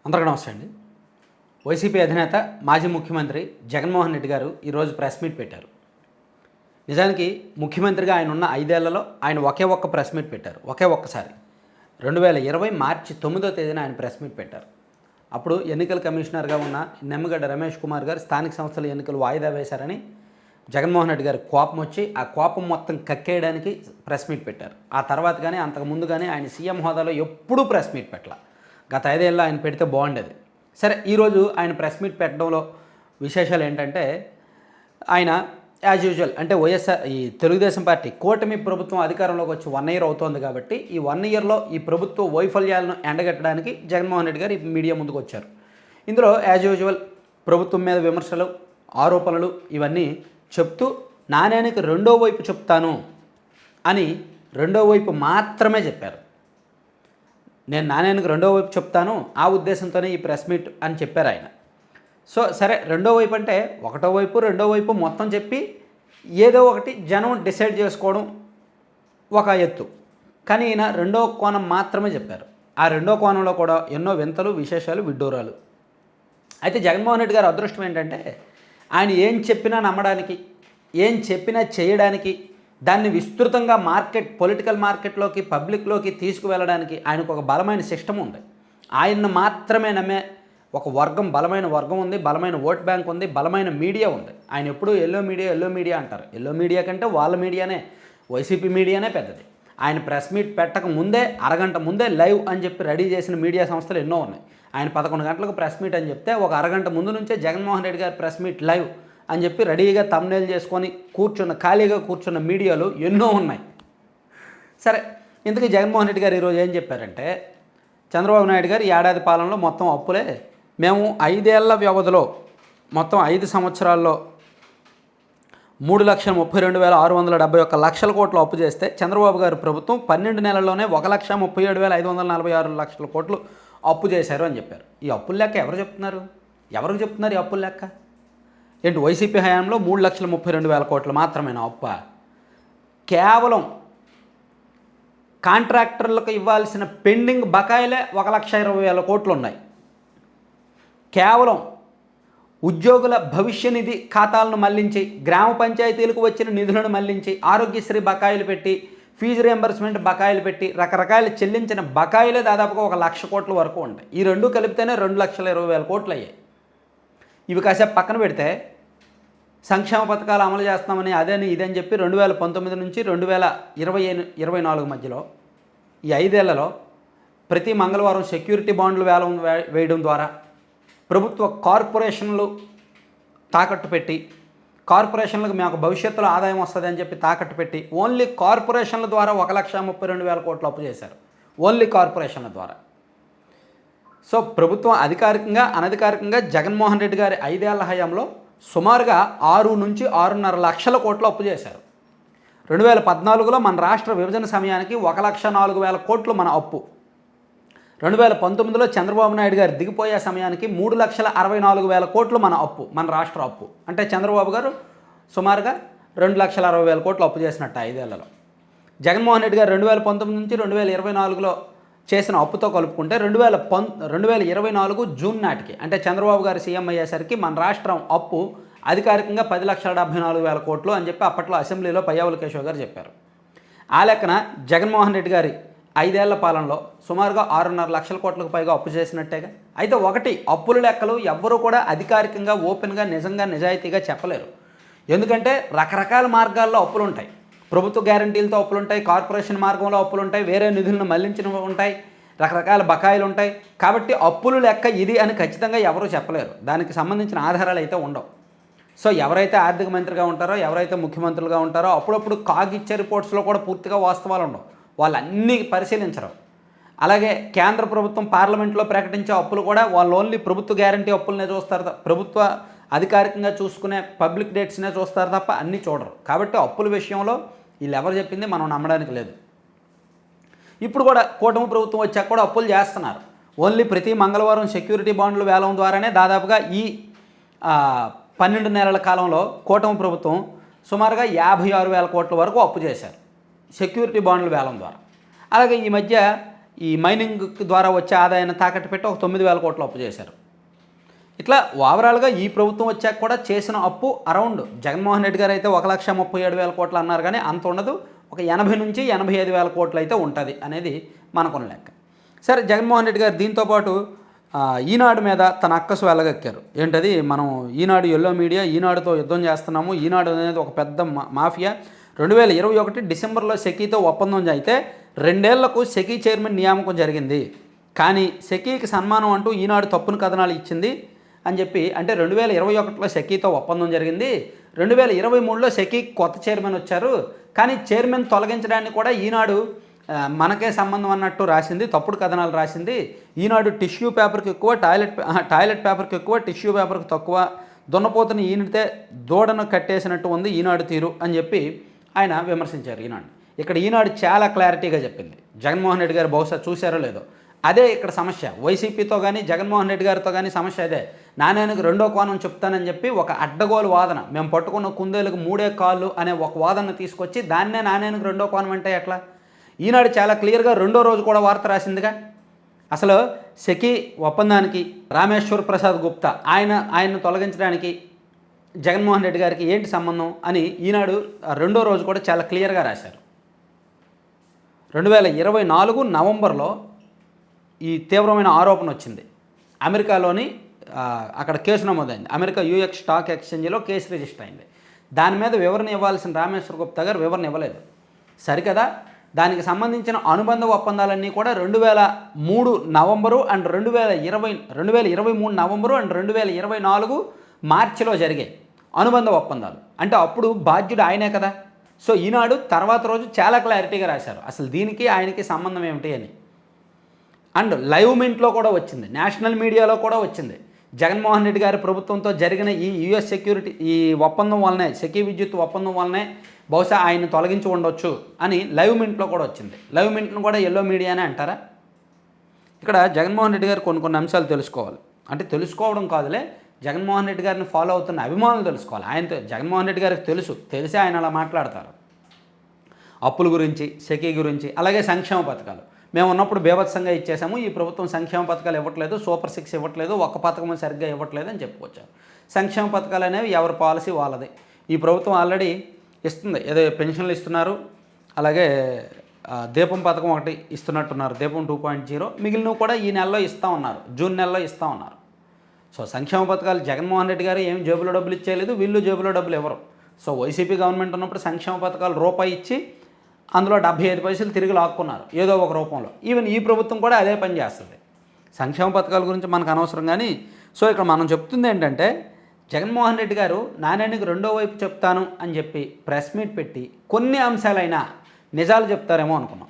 అందరికీ నమస్తే అండి. వైసీపీ అధినేత మాజీ ముఖ్యమంత్రి జగన్మోహన్ రెడ్డి గారు ఈరోజు ప్రెస్ మీట్ పెట్టారు. నిజానికి ముఖ్యమంత్రిగా ఆయన ఉన్న 5 ఏళ్లలో ఆయన ఒకే ఒక్క ప్రెస్ మీట్ పెట్టారు. ఒకే ఒక్కసారి 2020 మార్చి 9వ తేదీన ఆయన ప్రెస్ మీట్ పెట్టారు. అప్పుడు ఎన్నికల కమిషనర్గా ఉన్న నిమ్మగడ్డ రమేష్ కుమార్ గారు స్థానిక సంస్థల ఎన్నికలు వాయిదా వేశారని జగన్మోహన్ రెడ్డి గారికి కోపం వచ్చి ఆ కోపం మొత్తం కక్కేయడానికి ప్రెస్ మీట్ పెట్టారు. ఆ తర్వాత కానీ అంతకుముందు కానీ ఆయన సీఎం హోదాలో ఎప్పుడూ ప్రెస్ మీట్ పెట్టాల. గత 5 ఏళ్ళలో ఆయన పెడితే బాగుండేది. సరే, ఈరోజు ఆయన ప్రెస్ మీట్ పెట్టడంలో విశేషాలు ఏంటంటే, ఆయన యాజ్ యూజువల్ అంటే ఈ తెలుగుదేశం పార్టీ కూటమి ప్రభుత్వం అధికారంలోకి వచ్చి 1 ఇయర్ అవుతోంది కాబట్టి ఈ 1 ఇయర్లో ఈ ప్రభుత్వ వైఫల్యాలను ఎండగట్టడానికి జగన్మోహన్ రెడ్డి గారు ఈ మీడియా ముందుకు వచ్చారు. ఇందులో యాజ్ యూజువల్ ప్రభుత్వం మీద విమర్శలు, ఆరోపణలు ఇవన్నీ చెప్తూ నాణ్యానికి రెండో వైపు చెప్తాను అని రెండో వైపు మాత్రమే చెప్పారు. నేను నాణ్యానికి రెండో వైపు చెప్తాను, ఆ ఉద్దేశంతోనే ఈ ప్రెస్ మీట్ అని చెప్పారు ఆయన. సో సరే, రెండో వైపు అంటే ఒకటో వైపు రెండో వైపు మొత్తం చెప్పి ఏదో ఒకటి జనం డిసైడ్ చేసుకోవడం ఒక ఎత్తు. కానీ ఈయన రెండో కోణం మాత్రమే చెప్పారు. ఆ రెండో కోణంలో కూడా ఎన్నో వింతలు, విశేషాలు, విడ్డూరాలు. అయితే జగన్మోహన్ రెడ్డి గారి అదృష్టం ఏంటంటే, ఆయన ఏం చెప్పినా నమ్మడానికి, ఏం చెప్పినా చేయడానికి, దాన్ని విస్తృతంగా పొలిటికల్ మార్కెట్లోకి, పబ్లిక్లోకి తీసుకువెళ్ళడానికి ఆయనకు ఒక బలమైన సిస్టమ్ ఉంది. ఆయన్ని మాత్రమే నమ్మే ఒక వర్గం, బలమైన వర్గం ఉంది, బలమైన ఓట్ బ్యాంక్ ఉంది, బలమైన మీడియా ఉంది. ఆయన ఎప్పుడూ ఎల్లో మీడియా అంటారు. ఎల్లో మీడియా కంటే వాళ్ళ మీడియానే, వైసీపీ మీడియానే పెద్దది. ఆయన ప్రెస్ మీట్ పెట్టక ముందే అరగంట ముందే లైవ్ అని చెప్పి రెడీ చేసిన మీడియా సంస్థలు ఎన్నో ఉన్నాయి. ఆయన 11 గంటలకు ప్రెస్ మీట్ అని చెప్తే ఒక అరగంట ముందు నుంచే జగన్మోహన్ రెడ్డి గారి ప్రెస్ మీట్ లైవ్ అని చెప్పి రెడీగా థంబ్నెయిల్ చేసుకొని ఖాళీగా కూర్చున్న మీడియాలు ఎన్నో ఉన్నాయి. సరే, ఇంతకీ జగన్మోహన్ రెడ్డి గారు ఈరోజు ఏం చెప్పారంటే, చంద్రబాబు నాయుడు గారు ఏడాది పాలనలో మొత్తం అప్పులే, మేము 5 ఏళ్ల వ్యవధిలో మొత్తం 5 సంవత్సరాల్లో 3,32,671 లక్షల కోట్లు అప్పు చేస్తే చంద్రబాబు గారి ప్రభుత్వం 12 నెలల్లోనే 1,37,546 లక్షల కోట్లు అప్పు చేశారు అని చెప్పారు. ఈ అప్పుల లెక్క ఎవరికి చెప్తున్నారు ఈ అప్పుల లెక్క? ఏంటి, వైసీపీ హయాంలో 3,32,000 కోట్లు మాత్రమేనా అప్ప? కేవలం కాంట్రాక్టర్లకు ఇవ్వాల్సిన పెండింగ్ బకాయిలే 1,20,000 కోట్లు ఉన్నాయి. కేవలం ఉద్యోగుల భవిష్య నిధి ఖాతాలను మళ్లించి, గ్రామ పంచాయతీలకు వచ్చిన నిధులను మళ్లించి, ఆరోగ్యశ్రీ బకాయిలు పెట్టి, ఫీజు రియంబర్స్మెంట్ బకాయిలు పెట్టి, రకరకాల చెల్లించిన బకాయిలే దాదాపుగా 1,00,000 కోట్ల వరకు ఉంటాయి. ఈ రెండు కలిపితేనే 2,20,000 కోట్లు అయ్యాయి. ఇవి కాసేపు పక్కన పెడితే సంక్షేమ పథకాలు అమలు చేస్తామని అదని ఇదని చెప్పి 2019 నుంచి 2024 మధ్యలో ఈ 5 ఏళ్లలో ప్రతి మంగళవారం సెక్యూరిటీ బాండ్లు వేలం వేయడం ద్వారా ప్రభుత్వ కార్పొరేషన్లు తాకట్టు పెట్టి, కార్పొరేషన్లకు మాకు భవిష్యత్తులో ఆదాయం వస్తుంది అని చెప్పి తాకట్టు పెట్టి ఓన్లీ కార్పొరేషన్ల ద్వారా 1,32,000 కోట్లు అప్పు చేశారు. ఓన్లీ కార్పొరేషన్ల ద్వారా. సో ప్రభుత్వం అధికారికంగా, అనధికారికంగా జగన్మోహన్ రెడ్డి గారి 5 ఏళ్ల హయాంలో సుమారుగా 6 నుంచి 6.5 లక్షల కోట్లు అప్పు చేశారు. 2014లో మన రాష్ట్ర విభజన సమయానికి 1,04,000 కోట్లు మన అప్పు. 2019లో చంద్రబాబు నాయుడు గారు దిగిపోయే సమయానికి 3,64,000 కోట్లు మన అప్పు, మన రాష్ట్ర అప్పు. అంటే చంద్రబాబు గారు సుమారుగా 2,60,000 కోట్లు అప్పు చేసినట్టు 5 ఏళ్లలో. జగన్మోహన్ రెడ్డి గారు 2019 నుంచి 2024లో చేసిన అప్పుతో కలుపుకుంటే 2024 జూన్ నాటికి, అంటే చంద్రబాబు గారు సీఎం అయ్యేసరికి మన రాష్ట్రం అప్పు అధికారికంగా 10,74,000 కోట్లు అని చెప్పి అప్పట్లో అసెంబ్లీలో పయ్యావుల కేశవ్ గారు చెప్పారు. ఆ లెక్కన జగన్మోహన్ రెడ్డి గారి 5 ఏళ్ల పాలనలో సుమారుగా 6.5 లక్షల కోట్లకు పైగా అప్పు చేసినట్టేగా. అయితే ఒకటి, అప్పుల లెక్కలు ఎవ్వరూ కూడా అధికారికంగా, ఓపెన్గా, నిజాయితీగా చెప్పలేరు. ఎందుకంటే రకరకాల మార్గాల్లో అప్పులు ఉంటాయి. ప్రభుత్వ గ్యారంటీలతో అప్పులు ఉంటాయి, కార్పొరేషన్ మార్గంలో అప్పులు ఉంటాయి, వేరే నిధులను మళ్లించినవి ఉంటాయి, రకరకాల బకాయిలు ఉంటాయి. కాబట్టి అప్పులు లెక్క ఇది అని ఖచ్చితంగా ఎవరూ చెప్పలేరు. దానికి సంబంధించిన ఆధారాలు అయితే ఉండవు. సో ఎవరైతే ఆర్థిక మంత్రిగా ఉంటారో, ఎవరైతే ముఖ్యమంత్రులుగా ఉంటారో అప్పుడప్పుడు కాగిచ్చే రిపోర్ట్స్లో కూడా పూర్తిగా వాస్తవాలు ఉండవు. వాళ్ళన్నీ పరిశీలించరు. అలాగే కేంద్ర ప్రభుత్వం పార్లమెంట్లో ప్రకటించే అప్పులు కూడా వాళ్ళు ఓన్లీ ప్రభుత్వ గ్యారంటీ అప్పులనే చూస్తారు, ప్రభుత్వ అధికారికంగా చూసుకునే పబ్లిక్ డేట్స్నే చూస్తారు తప్ప అన్నీ చూడరు. కాబట్టి అప్పుల విషయంలో వీళ్ళు ఎవరు చెప్పింది మనం నమ్మడానికి లేదు. ఇప్పుడు కూడా కూటమి ప్రభుత్వం వచ్చాక కూడా అప్పులు చేస్తున్నారు. ఓన్లీ ప్రతి మంగళవారం సెక్యూరిటీ బాండ్లు వేలం ద్వారానే దాదాపుగా ఈ 12 నెలల కాలంలో కూటమి ప్రభుత్వం సుమారుగా 56,000 కోట్ల వరకు అప్పు చేశారు సెక్యూరిటీ బాండ్లు వేలం ద్వారా. అలాగే ఈ మధ్య ఈ మైనింగ్ ద్వారా వచ్చే ఆదాయాన్ని తాకట్టు పెట్టి ఒక 9,000 కోట్లు అప్పు చేశారు. ఇట్లా ఓవరాల్గా ఈ ప్రభుత్వం వచ్చాక కూడా చేసిన అప్పు అరౌండ్ జగన్మోహన్ రెడ్డి గారు అయితే 1,37,000 కోట్లు అన్నారు, కానీ అంత ఉండదు. ఒక 80 నుంచి 85,000 కోట్లు అయితే ఉంటుంది అనేది మనకున్న లెక్క. సరే, జగన్మోహన్ రెడ్డి గారు దీంతోపాటు ఈనాడు మీద తన అక్కసు వెళ్ళగక్కారు. ఏంటది, మనం ఈనాడు ఎల్లో మీడియా, ఈనాడుతో యుద్ధం చేస్తున్నాము, ఈనాడు అనేది ఒక పెద్ద మాఫియా. 2021 డిసెంబర్లో సెకీతో ఒప్పందం అయితే 2 ఏళ్లకు సెకీ చైర్మన్ నియామకం జరిగింది. కానీ సెకీకి సన్మానం అంటూ ఈనాడు తప్పును కథనాలు ఇచ్చింది అని చెప్పి, అంటే 2021లో సెకీతో ఒప్పందం జరిగింది, 2023లో సెకీకి కొత్త చైర్మన్ వచ్చారు, కానీ చైర్మన్ తొలగించడాన్ని కూడా ఈనాడు మనకే సంబంధం అన్నట్టు రాసింది, తప్పుడు కథనాలు రాసింది. ఈనాడు టిష్యూ పేపర్కి ఎక్కువ, టాయిలెట్ పేపర్కి ఎక్కువ, టిష్యూ పేపర్కి తక్కువ, దున్నపోతుని ఈనితే దూడను కట్టేసినట్టు ఉంది ఈనాడు తీరు అని చెప్పి ఆయన విమర్శించారు ఈనాడు. ఇక్కడ ఈనాడు చాలా క్లారిటీగా చెప్పింది. జగన్మోహన్ రెడ్డి గారు బహుశా చూశారో లేదో, అదే ఇక్కడ సమస్య. వైసీపీతో కానీ జగన్మోహన్ రెడ్డి గారితో కానీ సమస్య అదే. నాణ్యానికి రెండో కోణం చెప్తానని చెప్పి ఒక అడ్డగోలు వాదన, మేము పట్టుకున్న కుందేలకు 3 కాళ్ళు అనే ఒక వాదన తీసుకొచ్చి దాన్నే నాణ్యానికి రెండో కోణం అంటే ఎట్లా? ఈనాడు చాలా క్లియర్గా 2వ రోజు కూడా వార్త రాసిందిగా. అసలు సెకీ ఒప్పందానికి రామేశ్వర్ ప్రసాద్ గుప్తా ఆయన్ను తొలగించడానికి జగన్మోహన్ రెడ్డి గారికి ఏంటి సంబంధం అని ఈనాడు 2వ రోజు కూడా చాలా క్లియర్గా రాశారు. 2024 నవంబర్లో ఈ తీవ్రమైన ఆరోపణ వచ్చింది. అమెరికాలోని అక్కడ కేసు నమోదైంది. అమెరికా యూఎక్స్ స్టాక్ ఎక్స్చేంజ్లో కేసు రిజిస్టర్ అయింది. దాని మీద వివరణ ఇవ్వాల్సిన రామేశ్వర్ గుప్తా గారు వివరణ ఇవ్వలేదు. సరికదా, దానికి సంబంధించిన అనుబంధ ఒప్పందాలన్నీ కూడా 2003 నవంబరు అండ్ 2023 నవంబరు అండ్ 2024 మార్చిలో జరిగాయి అనుబంధ ఒప్పందాలు. అంటే అప్పుడు బాధ్యుడు ఆయనే కదా. సో ఈనాడు తర్వాత రోజు చాలా క్లారిటీగా రాశారు అసలు దీనికి ఆయనకి సంబంధం ఏమిటి అని. అండ్ లైవ్ మింట్లో కూడా వచ్చింది, నేషనల్ మీడియాలో కూడా వచ్చింది. జగన్మోహన్ రెడ్డి గారి ప్రభుత్వంతో జరిగిన ఈ యుఎస్ సెక్యూరిటీ ఈ ఒప్పందం వల్లనే, సెకీ విద్యుత్ ఒప్పందం వల్లనే బహుశా ఆయన తొలగించి ఉండొచ్చు అని లైవ్ మింట్లో కూడా వచ్చింది. లైవ్ మింట్ను కూడా ఎల్లో మీడియానే అంటారా? ఇక్కడ జగన్మోహన్ రెడ్డి గారు కొన్ని అంశాలు తెలుసుకోవాలి. అంటే తెలుసుకోవడం కాదులే, జగన్మోహన్ రెడ్డి గారిని ఫాలో అవుతున్న అభిమానులు తెలుసుకోవాలి. జగన్మోహన్ రెడ్డి గారికి తెలిసి ఆయన అలా మాట్లాడతారు. అప్పుల గురించి, సెకీ గురించి, అలాగే సంక్షేమ పథకాలు. మేము ఉన్నప్పుడు బీభత్సంగా ఇచ్చేసాము, ఈ ప్రభుత్వం సంక్షేమ పథకాలు ఇవ్వట్లేదు, సూపర్ 6 ఇవ్వట్లేదు, ఒక్క పథకం సరిగ్గా ఇవ్వట్లేదు అని చెప్పుకొచ్చారు. సంక్షేమ పథకాలు అనేవి ఎవరి పాలసీ వాళ్ళది. ఈ ప్రభుత్వం ఆల్రెడీ ఇస్తుంది, ఏదో పెన్షన్లు ఇస్తున్నారు, అలాగే దీపం పథకం ఒకటి ఇస్తున్నట్టున్నారు, దీపం 2.0, మిగిలినవి కూడా ఈ నెలలో ఇస్తూ ఉన్నారు, జూన్ నెలలో ఇస్తూ ఉన్నారు. సో సంక్షేమ పథకాలు జగన్మోహన్ రెడ్డి గారు ఏమి జేబులో డబ్బులు ఇచ్చేయలేదు, వీళ్ళు జేబులో డబ్బులు ఇవ్వరు. సో వైసీపీ గవర్నమెంట్ ఉన్నప్పుడు సంక్షేమ పథకాలు రూపాయి ఇచ్చి అందులో 75 పైసలు తిరిగి లాక్కున్నారు ఏదో ఒక రూపంలో. ఈవెన్ ఈ ప్రభుత్వం కూడా అదే పని చేస్తుంది. సంక్షేమ పథకాల గురించి మనకు అనవసరం. కానీ సో ఇక్కడ మనం చెప్తుంది ఏంటంటే, జగన్మోహన్ రెడ్డి గారు నాణ్యానికి రెండో వైపు చెప్తాను అని చెప్పి ప్రెస్ మీట్ పెట్టి కొన్ని అంశాలైనా నిజాలు చెప్తారేమో అనుకున్నాం.